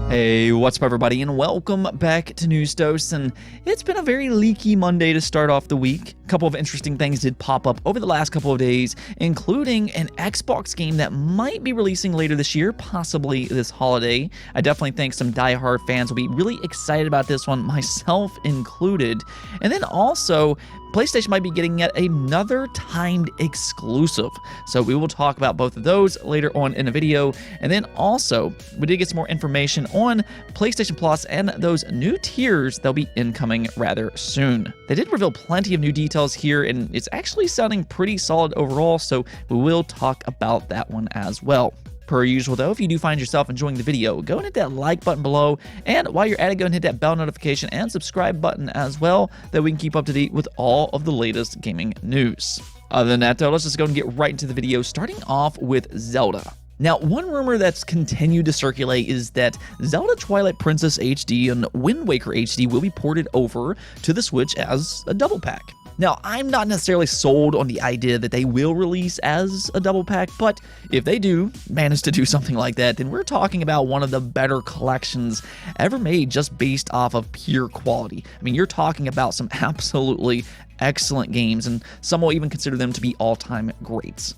Hey, what's up everybody, and welcome back to News Dose. And it's been a very leaky Monday to start off the week. A couple of interesting things did pop up over the last couple of days, including an Xbox game that might be releasing later this year, possibly this holiday. I definitely think some diehard fans will be really excited about this one, myself included. And then also, PlayStation might be getting yet another timed exclusive. So we will talk about both of those later on in the video. And then also, we did get some more information on PlayStation Plus and those new tiers that'll be incoming rather soon. They did reveal plenty of new details here, and it's actually sounding pretty solid overall, so we will talk about that one as well. Per usual though, if you do find yourself enjoying the video, go and hit that like button below, and while you're at it, go and hit that bell notification and subscribe button as well, that we can keep up to date with all of the latest gaming news. Other than that though, let's just go and get right into the video, starting off with Zelda. Now, one rumor that's continued to circulate is that Zelda Twilight Princess HD and Wind Waker HD will be ported over to the Switch as a double pack. Now, I'm not necessarily sold on the idea that they will release as a double pack, but if they do manage to do something like that, then we're talking about one of the better collections ever made just based off of pure quality. I mean, you're talking about some absolutely excellent games, and some will even consider them to be all-time greats.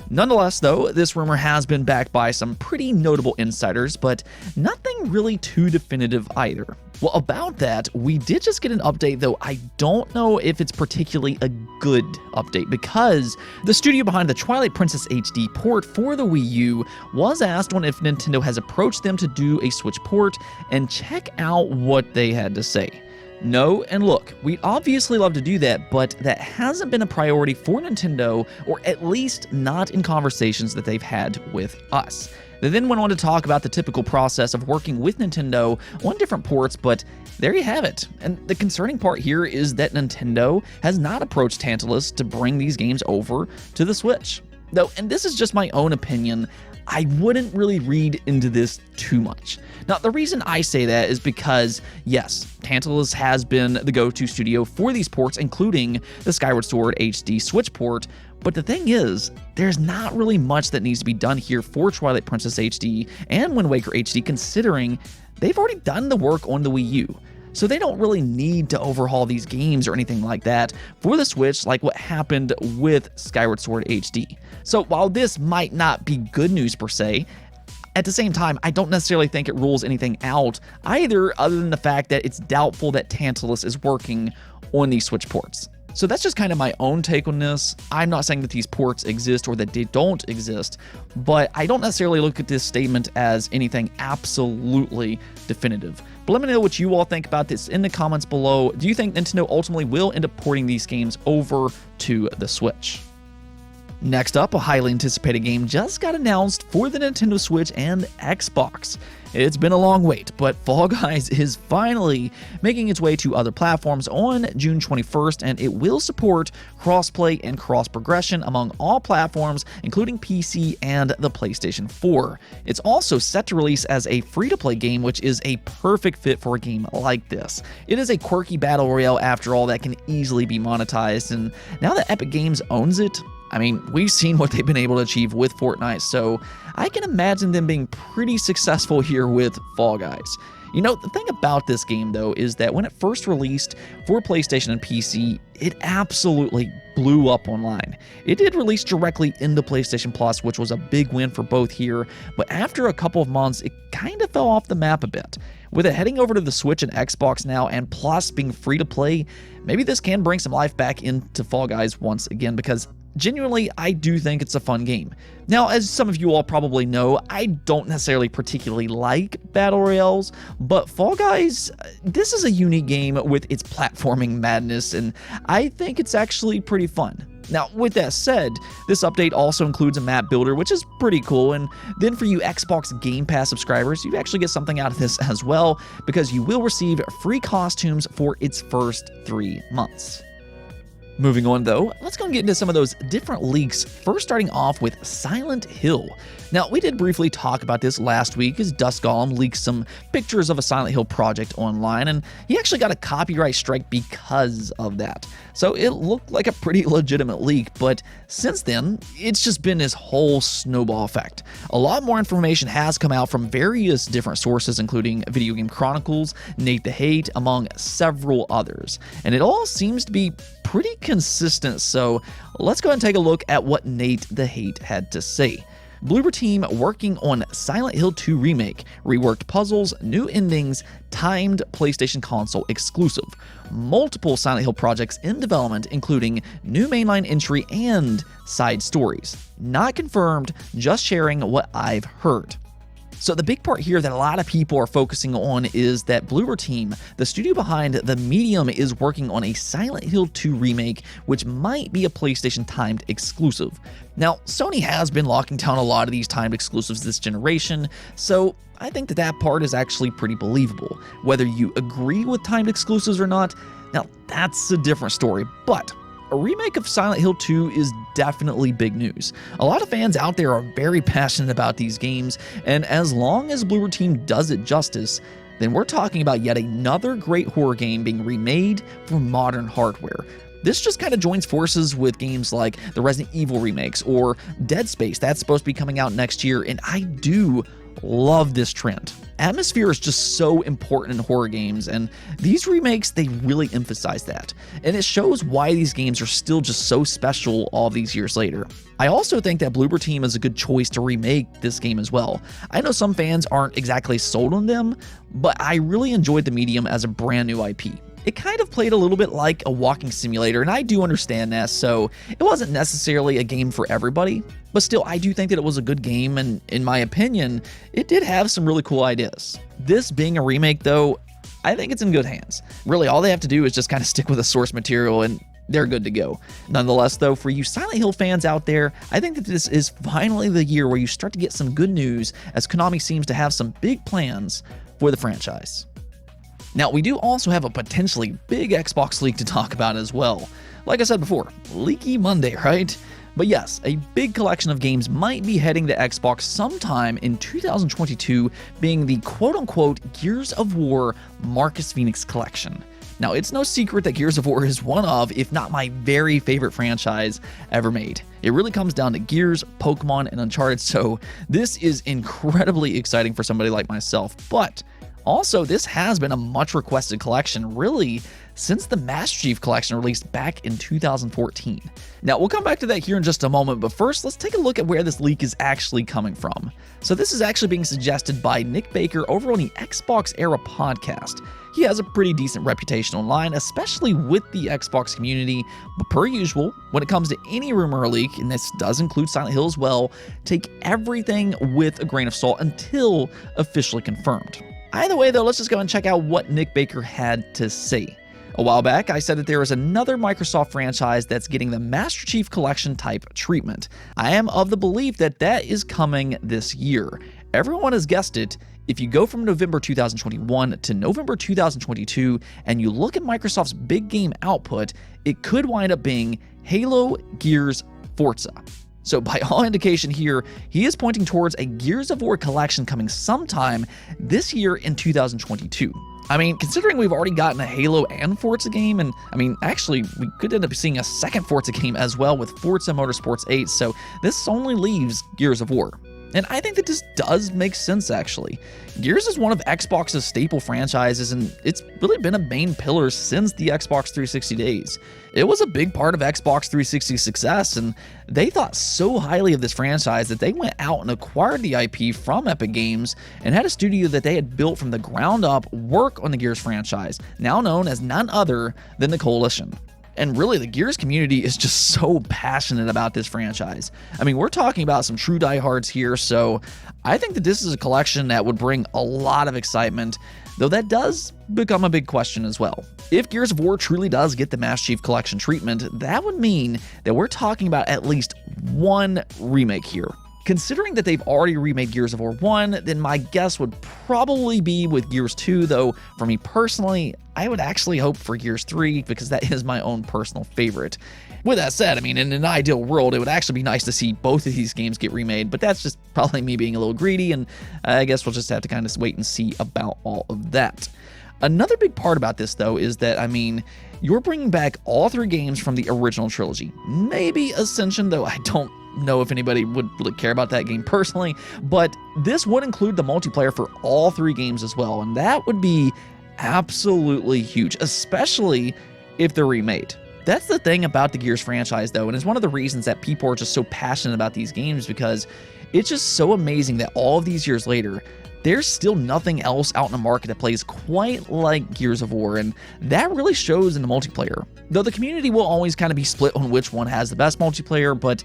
Nonetheless, though, this rumor has been backed by some pretty notable insiders, but nothing really too definitive either. Well, about that, we did just get an update, though I don't know if it's particularly a good update, because the studio behind the Twilight Princess HD port for the Wii U was asked on if Nintendo has approached them to do a Switch port, and check out what they had to say. No, and look, we'd obviously love to do that, but that hasn't been a priority for Nintendo, or at least not in conversations that they've had with us. They then went on to talk about the typical process of working with Nintendo on different ports, but there you have it. And the concerning part here is that Nintendo has not approached Tantalus to bring these games over to the Switch. Though, and this is just my own opinion, I wouldn't really read into this too much. Now, the reason I say that is because, yes, Tantalus has been the go-to studio for these ports, including the Skyward Sword HD Switch port, but the thing is, there's not really much that needs to be done here for Twilight Princess HD and Wind Waker HD, considering they've already done the work on the Wii U. So they don't really need to overhaul these games or anything like that for the Switch, like what happened with Skyward Sword HD. So while this might not be good news per se, at the same time, I don't necessarily think it rules anything out either, other than the fact that it's doubtful that Tantalus is working on these Switch ports. So that's just kind of my own take on this. I'm not saying that these ports exist or that they don't exist, but I don't necessarily look at this statement as anything absolutely definitive. But let me know what you all think about this in the comments below. Do you think Nintendo ultimately will end up porting these games over to the Switch? Next up, a highly anticipated game just got announced for the Nintendo Switch and Xbox. It's been a long wait, but Fall Guys is finally making its way to other platforms on June 21st, and it will support crossplay and cross-progression among all platforms, including PC and the PlayStation 4. It's also set to release as a free-to-play game, which is a perfect fit for a game like this. It is a quirky battle royale, after all, that can easily be monetized, and now that Epic Games owns it, I mean, we've seen what they've been able to achieve with Fortnite, so I can imagine them being pretty successful here with Fall Guys. You know, the thing about this game, though, is that when it first released for PlayStation and PC, it absolutely blew up online. It did release directly into PlayStation Plus, which was a big win for both here, but after a couple of months, it kind of fell off the map a bit. With it heading over to the Switch and Xbox now, and Plus being free to play, maybe this can bring some life back into Fall Guys once again, because genuinely, I do think it's a fun game. Now, as some of you all probably know, I don't necessarily particularly like battle royales, but Fall Guys, this is a unique game with its platforming madness, and I think it's actually pretty fun. Now, with that said, this update also includes a map builder, which is pretty cool, and then for you Xbox Game Pass subscribers, you actually get something out of this as well, because you will receive free costumes for its first 3 months. Moving on though, let's go and get into some of those different leaks, first starting off with Silent Hill. Now, we did briefly talk about this last week as Dust Golem leaked some pictures of a Silent Hill project online, and he actually got a copyright strike because of that. So it looked like a pretty legitimate leak, but since then, it's just been this whole snowball effect. A lot more information has come out from various different sources, including Video Game Chronicles, Nate the Hate, among several others. And it all seems to be pretty consistent, so let's go ahead and take a look at what Nate the Hate had to say. Bloober team working on Silent Hill 2 Remake, reworked puzzles, new endings, timed PlayStation console exclusive. Multiple Silent Hill projects in development, including new mainline entry and side stories. Not confirmed, just sharing what I've heard. So the big part here that a lot of people are focusing on is that Bloober Team, the studio behind The Medium, is working on a Silent Hill 2 remake, which might be a PlayStation timed exclusive. Now, Sony has been locking down a lot of these timed exclusives this generation, so I think that part is actually pretty believable. Whether you agree with timed exclusives or not, now that's a different story, but a remake of Silent Hill 2 is definitely big news. A lot of fans out there are very passionate about these games, and as long as Bloober Team does it justice, then we're talking about yet another great horror game being remade for modern hardware. This just kind of joins forces with games like the Resident Evil remakes or Dead Space that's supposed to be coming out next year, and I do love this trend. Atmosphere is just so important in horror games, and these remakes, they really emphasize that. And it shows why these games are still just so special all these years later. I also think that Bloober Team is a good choice to remake this game as well. I know some fans aren't exactly sold on them, but I really enjoyed The Medium as a brand new IP. It kind of played a little bit like a walking simulator, and I do understand that, so it wasn't necessarily a game for everybody, but still, I do think that it was a good game, and in my opinion, it did have some really cool ideas. This being a remake, though, I think it's in good hands. Really, all they have to do is just kind of stick with the source material, and they're good to go. Nonetheless, though, for you Silent Hill fans out there, I think that this is finally the year where you start to get some good news, as Konami seems to have some big plans for the franchise. Now, we do also have a potentially big Xbox leak to talk about as well. Like I said before, Leaky Monday, right? But yes, a big collection of games might be heading to Xbox sometime in 2022, being the quote-unquote Gears of War Marcus Fenix collection. Now, it's no secret that Gears of War is one of, if not my very favorite franchise ever made. It really comes down to Gears, Pokemon, and Uncharted, so this is incredibly exciting for somebody like myself, but also, this has been a much requested collection, really, since the Master Chief Collection released back in 2014. Now, we'll come back to that here in just a moment, but first, let's take a look at where this leak is actually coming from. So this is actually being suggested by Nick Baker over on the Xbox Era podcast. He has a pretty decent reputation online, especially with the Xbox community, but per usual, when it comes to any rumor or leak, and this does include Silent Hill as well, take everything with a grain of salt until officially confirmed. Either way, though, let's just go and check out what Nick Baker had to say. A while back, I said that there is another Microsoft franchise that's getting the Master Chief Collection type treatment. I am of the belief that that is coming this year. Everyone has guessed it. If you go from November 2021 to November 2022 and you look at Microsoft's big game output, it could wind up being Halo, Gears, Forza. So by all indication here, he is pointing towards a Gears of War collection coming sometime this year in 2022. I mean, considering we've already gotten a Halo and Forza game, and I mean, actually, we could end up seeing a second Forza game as well with Forza Motorsports 8, so this only leaves Gears of War. And I think that this does make sense, actually. Gears is one of Xbox's staple franchises, and it's really been a main pillar since the Xbox 360 days. It was a big part of Xbox 360's success, and they thought so highly of this franchise that they went out and acquired the IP from Epic Games and had a studio that they had built from the ground up work on the Gears franchise, now known as none other than the Coalition. And really, the Gears community is just so passionate about this franchise. I mean, we're talking about some true diehards here, so I think that this is a collection that would bring a lot of excitement, though that does become a big question as well. If Gears of War truly does get the Master Chief Collection treatment, that would mean that we're talking about at least one remake here. Considering that they've already remade Gears of War 1, then my guess would probably be with Gears 2, though for me personally, I would actually hope for Gears 3 because that is my own personal favorite. With that said, I mean, in an ideal world, it would actually be nice to see both of these games get remade, but that's just probably me being a little greedy, and I guess we'll just have to kind of wait and see about all of that. Another big part about this, though, is that, I mean, you're bringing back all 3 games from the original trilogy. Maybe Ascension, though I don't know if anybody would really care about that game personally, but this would include the multiplayer for all 3 games as well, and that would be absolutely huge, especially if they're remade. That's the thing about the Gears franchise, though, and it's one of the reasons that people are just so passionate about these games, because it's just so amazing that all of these years later, there's still nothing else out in the market that plays quite like Gears of War, and that really shows in the multiplayer. Though the community will always kind of be split on which one has the best multiplayer, but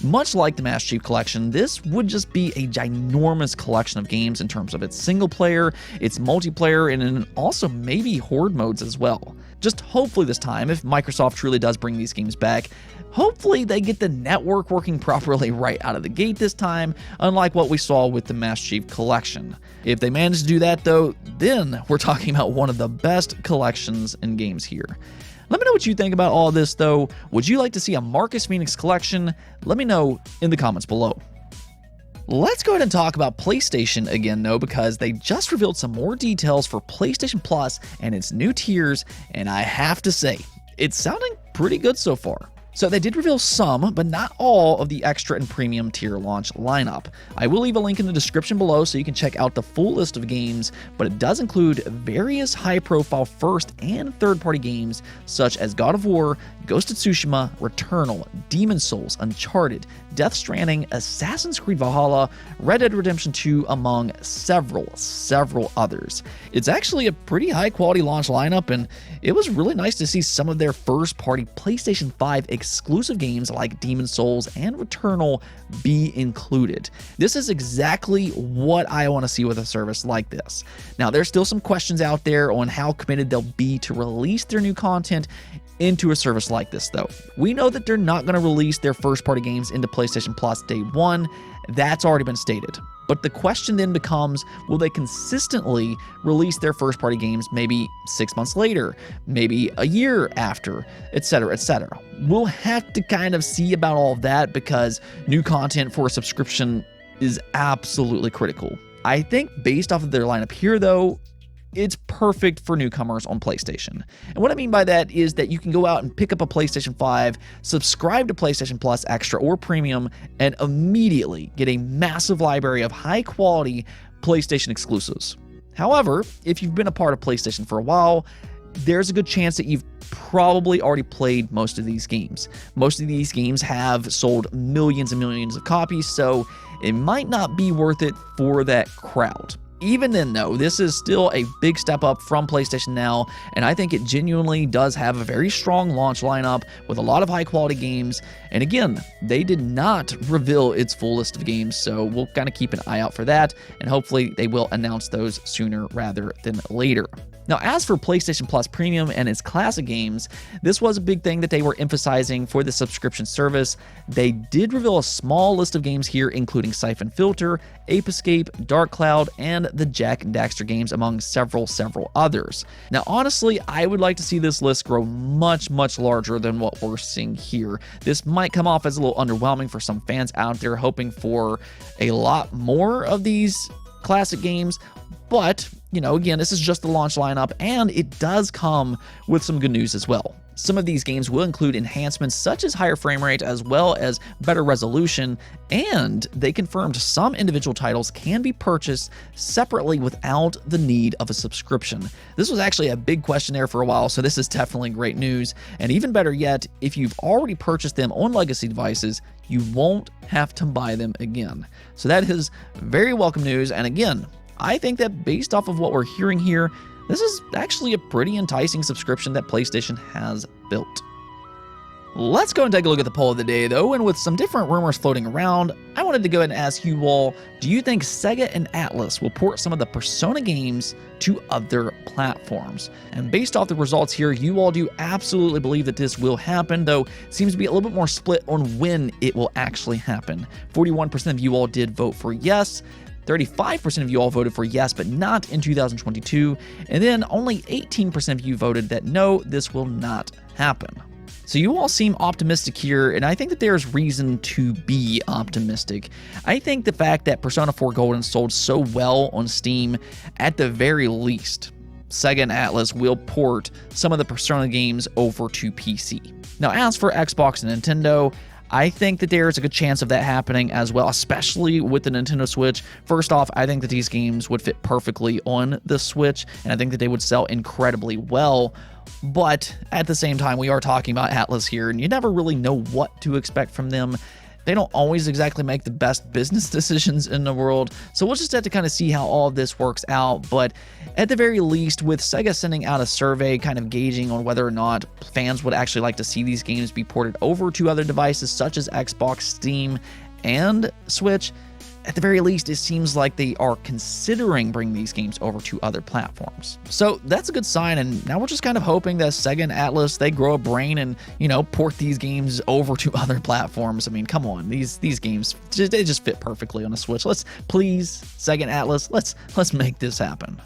much like the Master Chief Collection, this would just be a ginormous collection of games in terms of its single player, its multiplayer, and also maybe horde modes as well. Just hopefully this time, if Microsoft truly does bring these games back, hopefully they get the network working properly right out of the gate this time, unlike what we saw with the Master Chief Collection. If they manage to do that though, then we're talking about one of the best collections in games here. Let me know what you think about all this though. Would you like to see a Marcus Fenix collection? Let me know in the comments below. Let's go ahead and talk about PlayStation again though, because they just revealed some more details for PlayStation Plus and its new tiers, and I have to say, it's sounding pretty good so far. So they did reveal some, but not all, of the extra and premium tier launch lineup. I will leave a link in the description below so you can check out the full list of games, but it does include various high-profile first and third-party games such as God of War, Ghost of Tsushima, Returnal, Demon's Souls, Uncharted, Death Stranding, Assassin's Creed Valhalla, Red Dead Redemption 2, among several others. It's actually a pretty high-quality launch lineup, and it was really nice to see some of their first-party PlayStation 5 exclusive games like Demon's Souls and Returnal be included. This is exactly what I want to see with a service like this. Now, there's still some questions out there on how committed they'll be to release their new content into a service like this, though. We know that they're not going to release their first-party games into PlayStation Plus day one. That's already been stated. But the question then becomes, will they consistently release their first-party games maybe 6 months later, maybe a year after, etc., etc.? We'll have to kind of see about all of that, because new content for a subscription is absolutely critical. I think based off of their lineup here, though, it's perfect for newcomers on PlayStation. And what I mean by that is that you can go out and pick up a PlayStation 5, subscribe to PlayStation Plus Extra or Premium, and immediately get a massive library of high-quality PlayStation exclusives. However, if you've been a part of PlayStation for a while, there's a good chance that you've probably already played most of these games. Most of these games have sold millions and millions of copies, so it might not be worth it for that crowd. Even then, though, this is still a big step up from PlayStation Now, and I think it genuinely does have a very strong launch lineup with a lot of high-quality games. And again, they did not reveal its full list of games, so we'll kind of keep an eye out for that, and hopefully they will announce those sooner rather than later. Now, as for PlayStation Plus Premium and its classic games, this was a big thing that they were emphasizing for the subscription service. They did reveal a small list of games here, including Siphon Filter, Ape Escape, Dark Cloud, and the Jak and Daxter games, among several others. Now, honestly, I would like to see this list grow much larger than what we're seeing here. This might come off as a little underwhelming for some fans out there hoping for a lot more of these classic games, but, you know, again, this is just the launch lineup, and it does come with some good news as well. Some of these games will include enhancements such as higher frame rate as well as better resolution, and they confirmed some individual titles can be purchased separately without the need of a subscription. This was actually a big question there for a while, so this is definitely great news. And even better yet, if you've already purchased them on legacy devices, you won't have to buy them again. So that is very welcome news, and again, I think that based off of what we're hearing here, this is actually a pretty enticing subscription that PlayStation has built. Let's go and take a look at the poll of the day, though, and with some different rumors floating around, I wanted to go ahead and ask you all, do you think Sega and Atlus will port some of the Persona games to other platforms? And based off the results here, you all do absolutely believe that this will happen, though it seems to be a little bit more split on when it will actually happen. 41% of you all did vote for yes, 35% of you all voted for yes, but not in 2022, and then only 18% of you voted that no, this will not happen. So you all seem optimistic here, and I think that there's reason to be optimistic. I think the fact that Persona 4 Golden sold so well on Steam, at the very least, Sega and Atlus will port some of the Persona games over to PC. Now, as for Xbox and Nintendo, I think that there's a good chance of that happening as well, especially with the Nintendo Switch. First off, I think that these games would fit perfectly on the Switch, and I think that they would sell incredibly well. But at the same time, we are talking about Atlus here, and you never really know what to expect from them. They don't always exactly make the best business decisions in the world, so we'll just have to kind of see how all of this works out. But at the very least, with Sega sending out a survey kind of gauging on whether or not fans would actually like to see these games be ported over to other devices such as Xbox, Steam, and Switch, at the very least, it seems like they are considering bringing these games over to other platforms. So that's a good sign, and now we're just kind of hoping that Sega and Atlus, they grow a brain and, port these games over to other platforms. I mean, come on, these games, they just fit perfectly on a Switch. Let's please, Sega and Atlus, let's make this happen.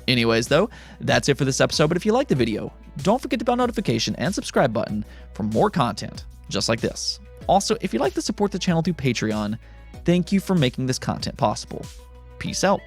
Anyways, though, that's it for this episode, but if you liked the video, don't forget the bell notification and subscribe button for more content just like this. Also, if you'd like to support the channel through Patreon, thank you for making this content possible. Peace out.